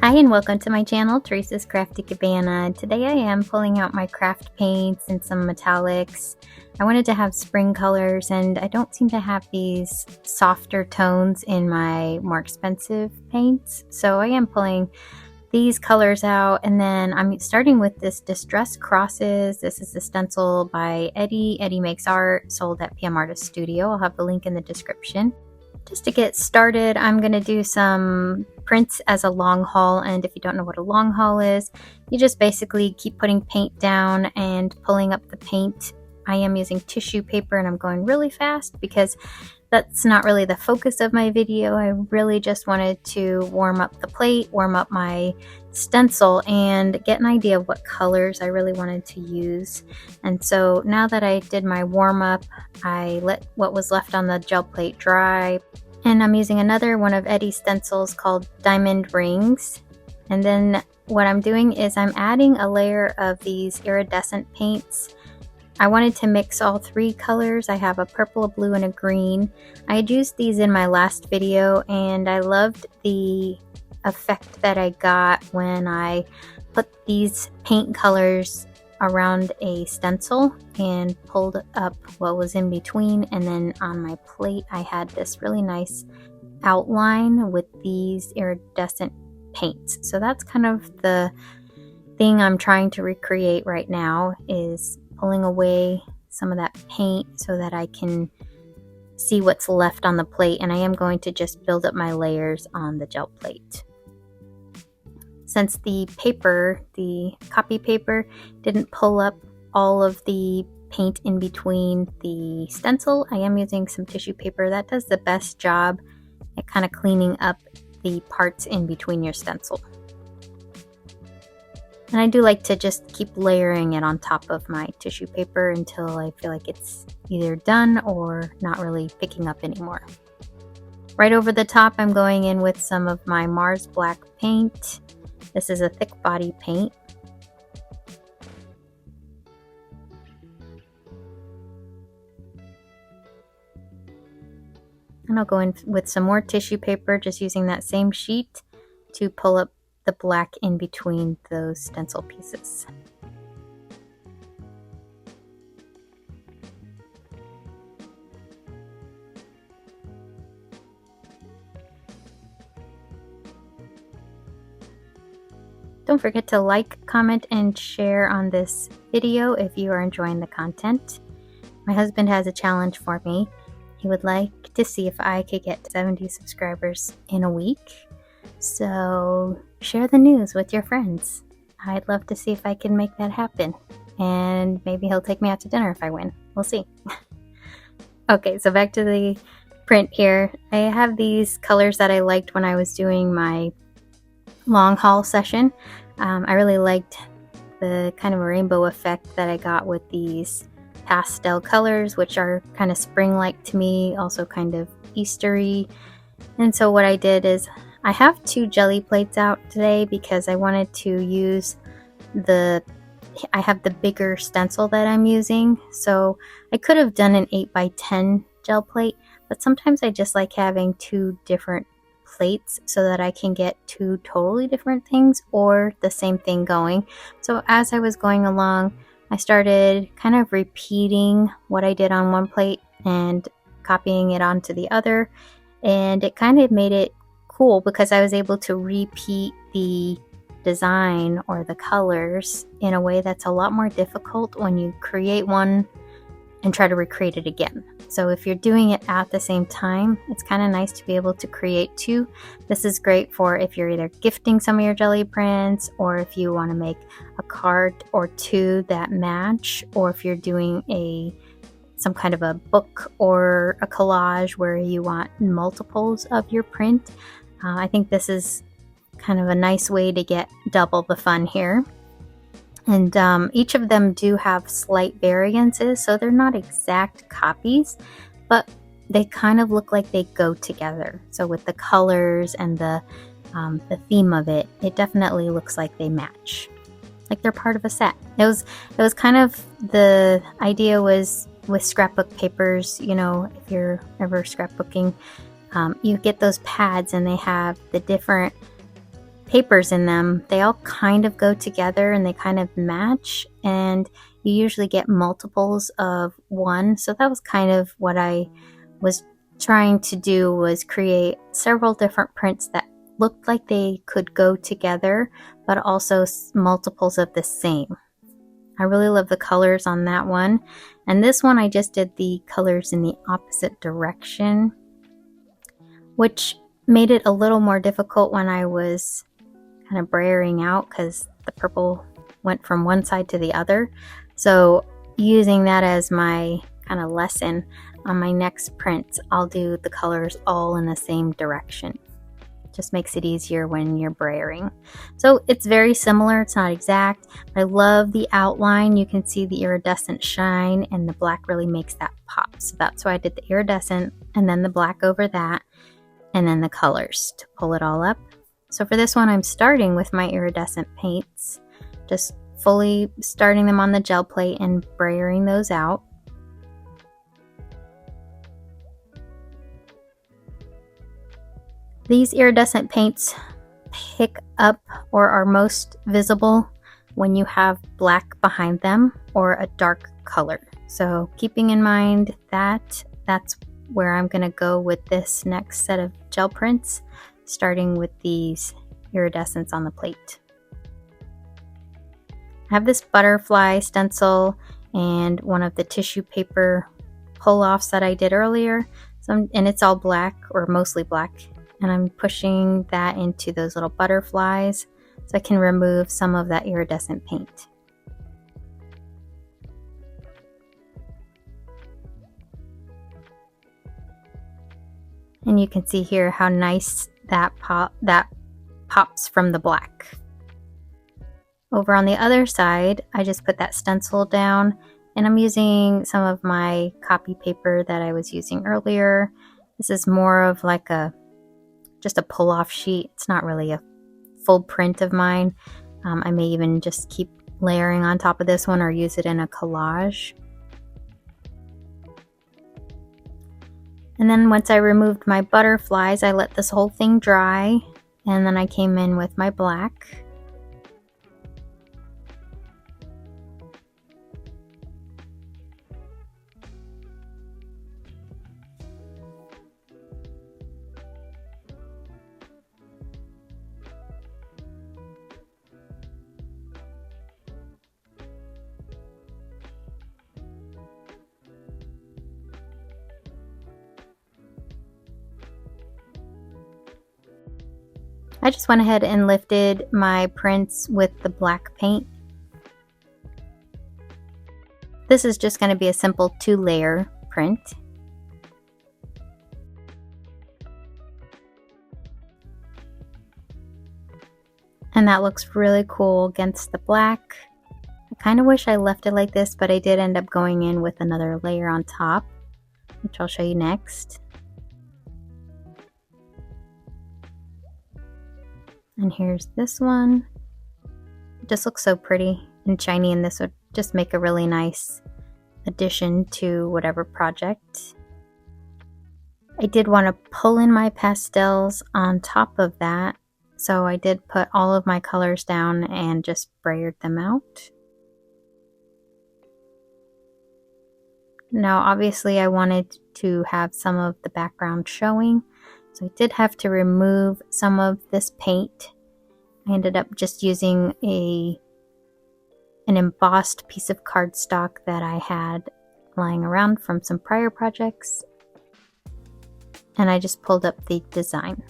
Hi and welcome to my channel, Teresa's Crafty Cabana. Today I am pulling out my craft paints and some metallics. I wanted to have spring colors and I don't seem to have these softer tones in my more expensive paints. So I am pulling these colors out, and then I'm starting with this Distress Crosses. This is the stencil by Eddie. Eddie makes art, sold at PM Artist Studio. I'll have the link in the description. Just to get started, I'm going to do some prints as a long haul, and if you don't know what a long haul is, you just basically keep putting paint down and pulling up the paint. I am using tissue paper and I'm going really fast because that's not really the focus of my video. I really just wanted to warm up the plate, warm up my stencil, and get an idea of what colors I really wanted to use. And so now that I did my warm up, I let what was left on the gel plate dry. And I'm using another one of Eddie's stencils called Diamond Rings. And then what I'm doing is I'm adding a layer of these iridescent paints. I wanted to mix all three colors. I have a purple, a blue, and a green. I had used these in my last video and I loved the effect that I got when I put these paint colors around a stencil and pulled up what was in between, and then on my plate I had this really nice outline with these iridescent paints. So that's kind of the thing I'm trying to recreate right now, is pulling away some of that paint so that I can see what's left on the plate, and I am going to just build up my layers on the gel plate. Since the paper, the copy paper, didn't pull up all of the paint in between the stencil, I am using some tissue paper. That does the best job at kind of cleaning up the parts in between your stencil. And I do like to just keep layering it on top of my tissue paper until I feel like it's either done or not really picking up anymore. Right over the top, I'm going in with some of my Mars Black paint. This is a thick body paint. And I'll go in with some more tissue paper, just using that same sheet to pull up the black in between those stencil pieces. Don't forget to like, comment, and share on this video if you are enjoying the content. My husband has a challenge for me. He would like to see if I could get 70 subscribers in a week. So share the news with your friends. I'd love to see if I can make that happen. And maybe he'll take me out to dinner if I win. We'll see. Okay, so back to the print here. I have these colors that I liked when I was doing my long haul session. I really liked the kind of a rainbow effect that I got with these pastel colors, which are kind of spring-like to me, also kind of Eastery. And so what I did is I have two jelly plates out today because I wanted to use I have the bigger stencil that I'm using. So I could have done an 8x10 gel plate, but sometimes I just like having two different plates so that I can get two totally different things or the same thing going. So as I was going along, I started kind of repeating what I did on one plate and copying it onto the other, and it kind of made it cool because I was able to repeat the design or the colors in a way that's a lot more difficult when you create one and try to recreate it again. So if you're doing it at the same time, it's kind of nice to be able to create two. This is great for if you're either gifting some of your jelly prints, or if you want to make a card or two that match, or if you're doing some kind of a book or a collage where you want multiples of your print. I think this is kind of a nice way to get double the fun here. And each of them do have slight variances, so they're not exact copies, but they kind of look like they go together. So with the colors and the theme of it, it definitely looks like they match, like they're part of a set. It was kind of, the idea was with scrapbook papers, you know, if you're ever scrapbooking, you get those pads and they have the different papers in them, they all kind of go together and they kind of match, and you usually get multiples of one. So that was kind of what I was trying to do, was create several different prints that looked like they could go together, but also multiples of the same. I really love the colors on that one. And this one I just did the colors in the opposite direction, which made it a little more difficult when I was kind of brayering out because the purple went from one side to the other. So using that as my kind of lesson, on my next prints, I'll do the colors all in the same direction. Just makes it easier when you're brayering. So it's very similar, it's not exact. I love the outline. You can see the iridescent shine, and the black really makes that pop. So that's why I did the iridescent and then the black over that, and then the colors to pull it all up. So for this one, I'm starting with my iridescent paints, just fully starting them on the gel plate and brayering those out. These iridescent paints pick up or are most visible when you have black behind them or a dark color. So keeping in mind that, that's where I'm going to go with this next set of gel prints, starting with these iridescents on the plate. I have this butterfly stencil and one of the tissue paper pull-offs that I did earlier, and it's all black or mostly black. And I'm pushing that into those little butterflies so I can remove some of that iridescent paint. And you can see here how nice that pops from the black. Over on the other side, I just put that stencil down, and I'm using some of my copy paper that I was using earlier. This is more of like just a pull-off sheet. It's not really a full print of mine. I may even just keep layering on top of this one or use it in a collage. And then once I removed my butterflies, I let this whole thing dry, and then I came in with my black. I just went ahead and lifted my prints with the black paint. This is just going to be a simple 2-layer print. And that looks really cool against the black. I kind of wish I left it like this, but I did end up going in with another layer on top, which I'll show you next. And here's this one. It just looks so pretty and shiny, and this would just make a really nice addition to whatever project. I did want to pull in my pastels on top of that, so I did put all of my colors down and just sprayed them out. Now obviously I wanted to have some of the background showing, so I did have to remove some of this paint. I ended up just using an embossed piece of cardstock that I had lying around from some prior projects, and I just pulled up the design.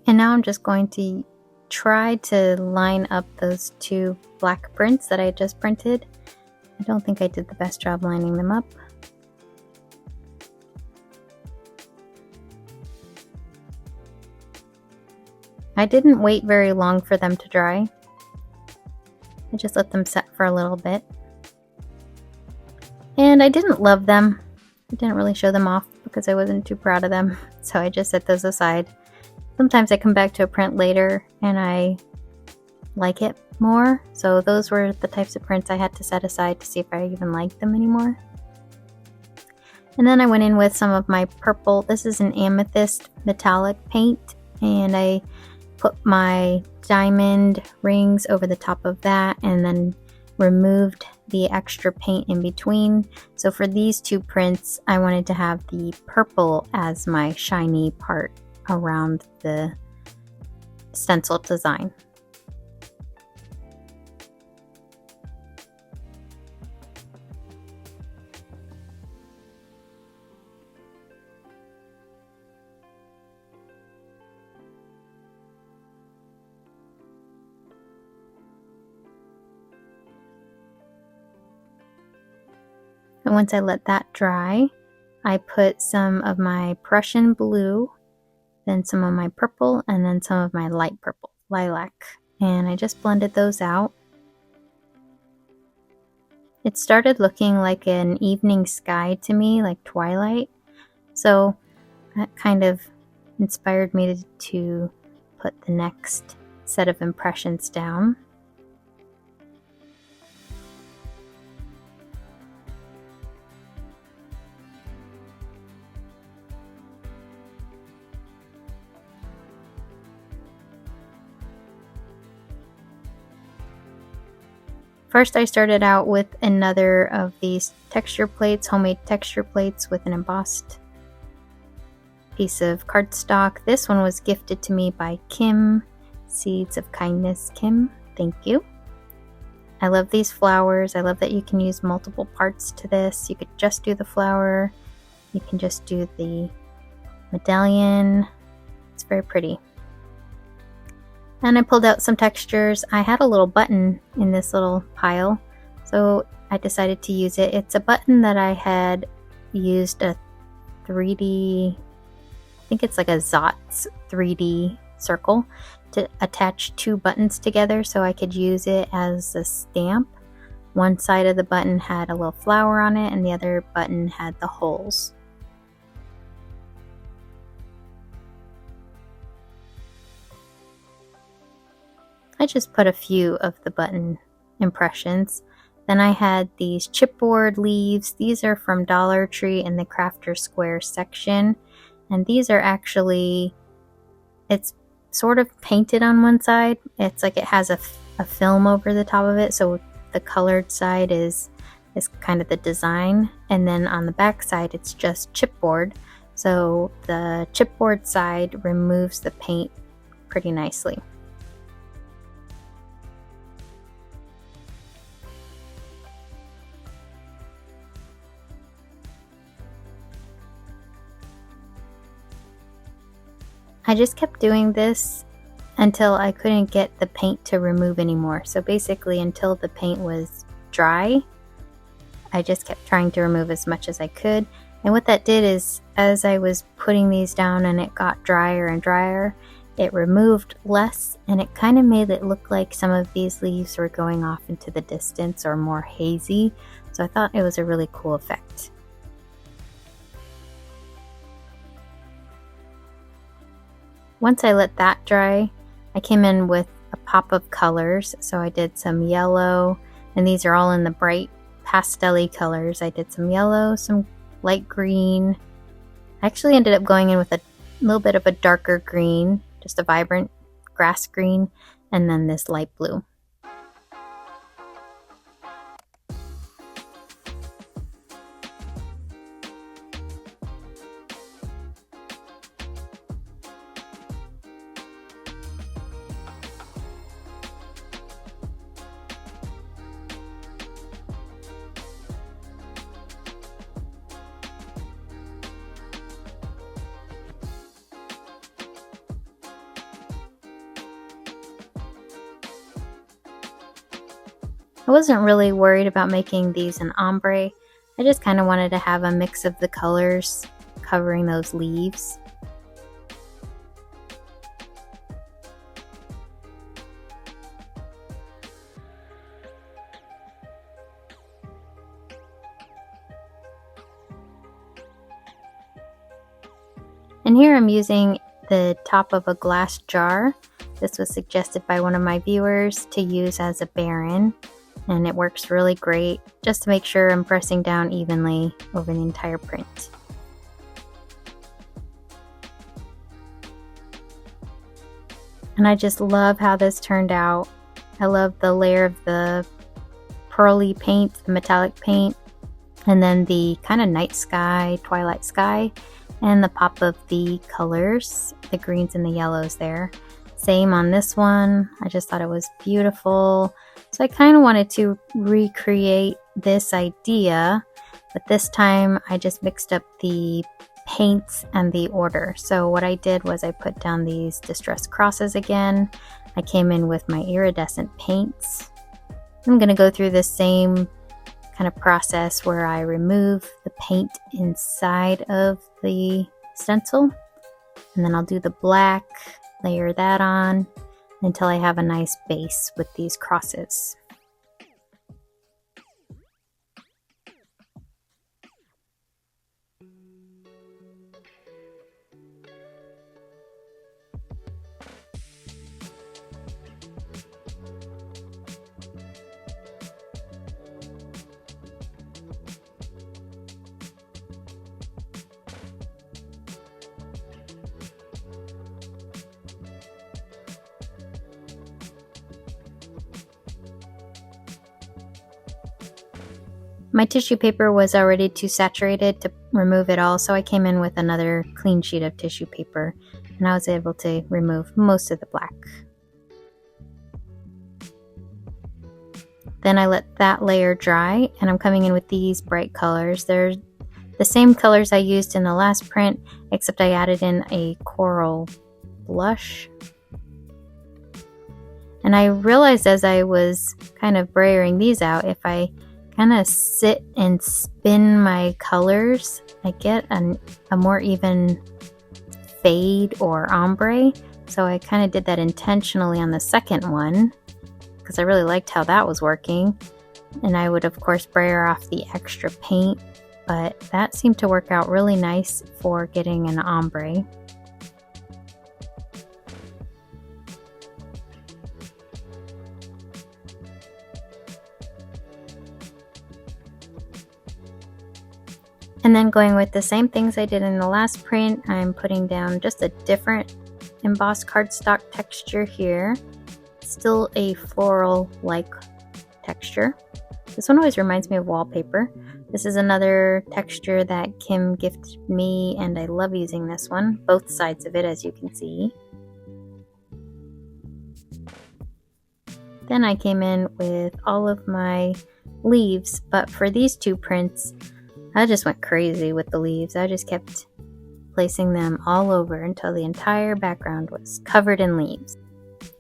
And now I'm just going to try to line up those two black prints that I just printed. I don't think I did the best job lining them up. I didn't wait very long for them to dry. I just let them set for a little bit. And I didn't love them. I didn't really show them off because I wasn't too proud of them. So I just set those aside. Sometimes I come back to a print later and I like it more. So those were the types of prints I had to set aside to see if I even liked them anymore. And then I went in with some of my purple. This is an amethyst metallic paint, and I put my diamond rings over the top of that and then removed the extra paint in between. So for these two prints, I wanted to have the purple as my shiny part around the stencil design. And once I let that dry, I put some of my Prussian blue, then some of my purple, and then some of my light purple, lilac. And I just blended those out. It started looking like an evening sky to me, like Twilight. So that kind of inspired me to put the next set of impressions down. First, I started out with another of these texture plates, homemade texture plates with an embossed piece of cardstock. This one was gifted to me by Kim, Seeds of Kindness. Kim, thank you. I love these flowers. I love that you can use multiple parts to this. You could just do the flower. You can just do the medallion. It's very pretty. And I pulled out some textures. I had a little button in this little pile, so I decided to use it. It's a button that I had used a 3D, I think it's like a Zotz 3D circle to attach two buttons together so I could use it as a stamp. One side of the button had a little flower on it and the other button had the holes. I just put a few of the button impressions. Then I had these chipboard leaves. These are from Dollar Tree in the Crafter Square section. And these are actually, it's sort of painted on one side. It's like it has a film over the top of it. So the colored side is kind of the design. And then on the back side, it's just chipboard. So the chipboard side removes the paint pretty nicely. I just kept doing this until I couldn't get the paint to remove anymore. So basically until the paint was dry, I just kept trying to remove as much as I could. And what that did is, as I was putting these down and it got drier and drier, it removed less, and it kind of made it look like some of these leaves were going off into the distance or more hazy. So I thought it was a really cool effect. Once I let that dry, I came in with a pop of colors. So I did some yellow, and these are all in the bright pastel-y colors. I did some yellow, some light green. I actually ended up going in with a little bit of a darker green, just a vibrant grass green, and then this light blue. I wasn't really worried about making these an ombre. I just kind of wanted to have a mix of the colors covering those leaves. And here I'm using the top of a glass jar. This was suggested by one of my viewers to use as a baron, and it works really great just to make sure I'm pressing down evenly over the entire print. And I just love how this turned out. I love the layer of the pearly paint, the metallic paint, and then the kind of night sky, twilight sky, and the pop of the colors, the greens and the yellows there. Same on this one. I just thought it was beautiful. So I kind of wanted to recreate this idea, but this time I just mixed up the paints and the order. So what I did was I put down these distressed crosses again. I came in with my iridescent paints. I'm going to go through the same kind of process where I remove the paint inside of the stencil, and then I'll do the black, layer that on until I have a nice base with these crosses. My tissue paper was already too saturated to remove it all, so I came in with another clean sheet of tissue paper, and I was able to remove most of the black. Then I let that layer dry, and I'm coming in with these bright colors. They're the same colors I used in the last print, except I added in a coral blush. And I realized as I was kind of brayering these out, if I kind of sit and spin my colors, I get a more even fade or ombre. So I kind of did that intentionally on the second one because I really liked how that was working. And I would of course brayer off the extra paint, but that seemed to work out really nice for getting an ombre. And then going with the same things I did in the last print, I'm putting down just a different embossed cardstock texture here. Still a floral-like texture. This one always reminds me of wallpaper. This is another texture that Kim gifted me, and I love using this one. Both sides of it, as you can see. Then I came in with all of my leaves, but for these two prints, I just went crazy with the leaves. I just kept placing them all over until the entire background was covered in leaves.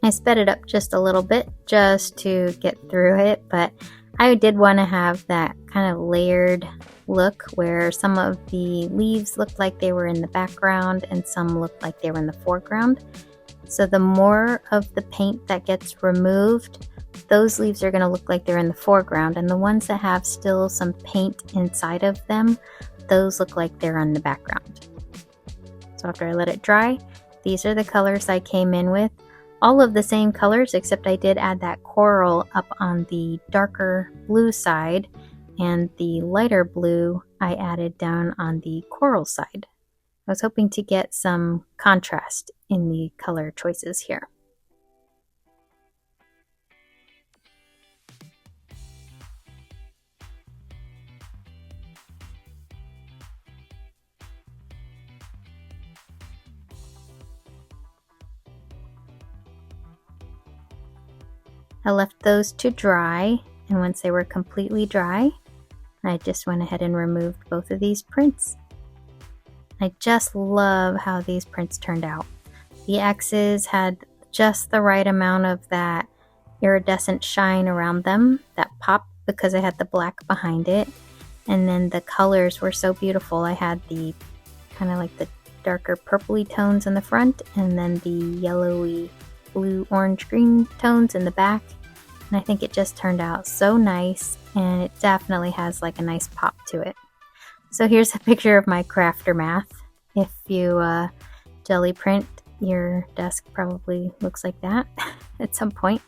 I sped it up just a little bit just to get through it, but I did want to have that kind of layered look where some of the leaves looked like they were in the background and some looked like they were in the foreground. So the more of the paint that gets removed, those leaves are going to look like they're in the foreground, and the ones that have still some paint inside of them, those look like they're on the background. So after I let it dry, these are the colors I came in with. All of the same colors, except I did add that coral up on the darker blue side, and the lighter blue I added down on the coral side. I was hoping to get some contrast in the color choices here. I left those to dry, and once they were completely dry, I just went ahead and removed both of these prints. I just love how these prints turned out. The X's had just the right amount of that iridescent shine around them that popped because I had the black behind it. And then the colors were so beautiful. I had the kind of like the darker purpley tones in the front, and then the yellowy blue, orange, green tones in the back. And I think it just turned out so nice, and it definitely has like a nice pop to it. So here's a picture of my Craftermath. If you jelly print, your desk probably looks like that at some point,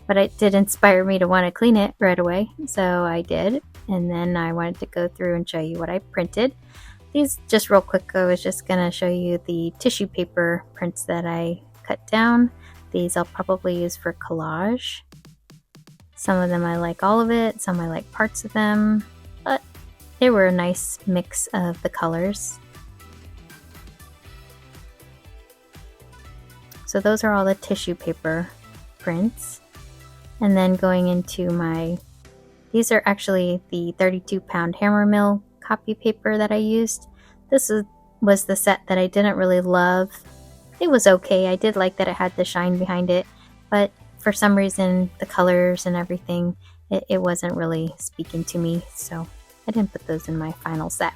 but it did inspire me to want to clean it right away, so I did. And then I wanted to go through and show you what I printed. These, just real quick, I was just gonna show you the tissue paper prints that I cut down. These I'll probably use for collage. Some of them I like all of it, some I like parts of them, but they were a nice mix of the colors. So those are all the tissue paper prints. And then going into these are actually the 32-pound hammer mill copy paper that I used. This was the set that I didn't really love. It was okay. I did like that it had the shine behind it, but for some reason the colors and everything, it wasn't really speaking to me, so I didn't put those in my final set.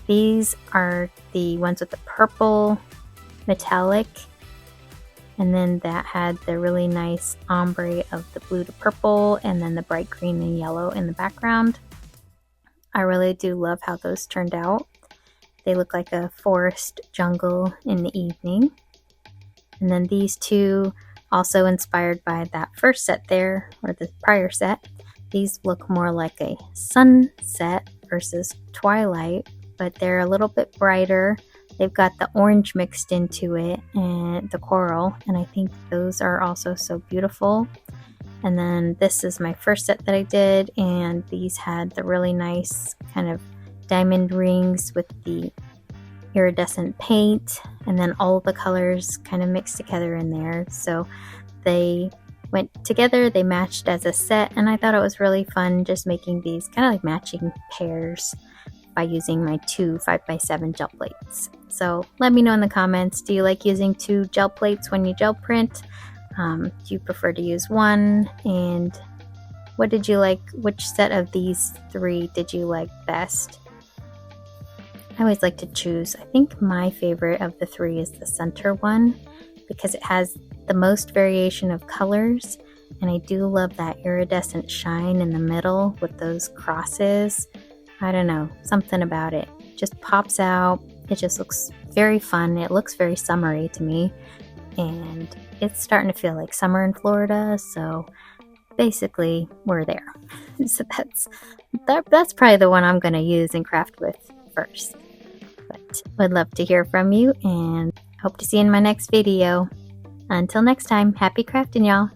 These are the ones with the purple metallic, and then that had the really nice ombre of the blue to purple, and then the bright green and yellow in the background. I really do love how those turned out. They look like a forest jungle in the evening. And then these two, also inspired by that first set there, or the prior set. These look more like a sunset versus twilight, but they're a little bit brighter. They've got the orange mixed into it and the coral, and I think those are also so beautiful. And then this is my first set that I did, and these had the really nice kind of diamond rings with the iridescent paint, and then all the colors kind of mixed together in there. So they went together, they matched as a set, and I thought it was really fun just making these kind of like matching pairs by using my two 5x7 gel plates. So let me know in the comments, do you like using two gel plates when you gel print? Do you prefer to use one? And what did you like? Which set of these three did you like best? I always like to choose. I think my favorite of the three is the center one because it has the most variation of colors, and I do love that iridescent shine in the middle with those crosses. I don't know, something about it just pops out. It just looks very fun. It looks very summery to me, and it's starting to feel like summer in Florida, so basically we're there. So that's probably the one I'm going to use and craft with first. But would love to hear from you, and hope to see you in my next video. Until next time, happy crafting, y'all.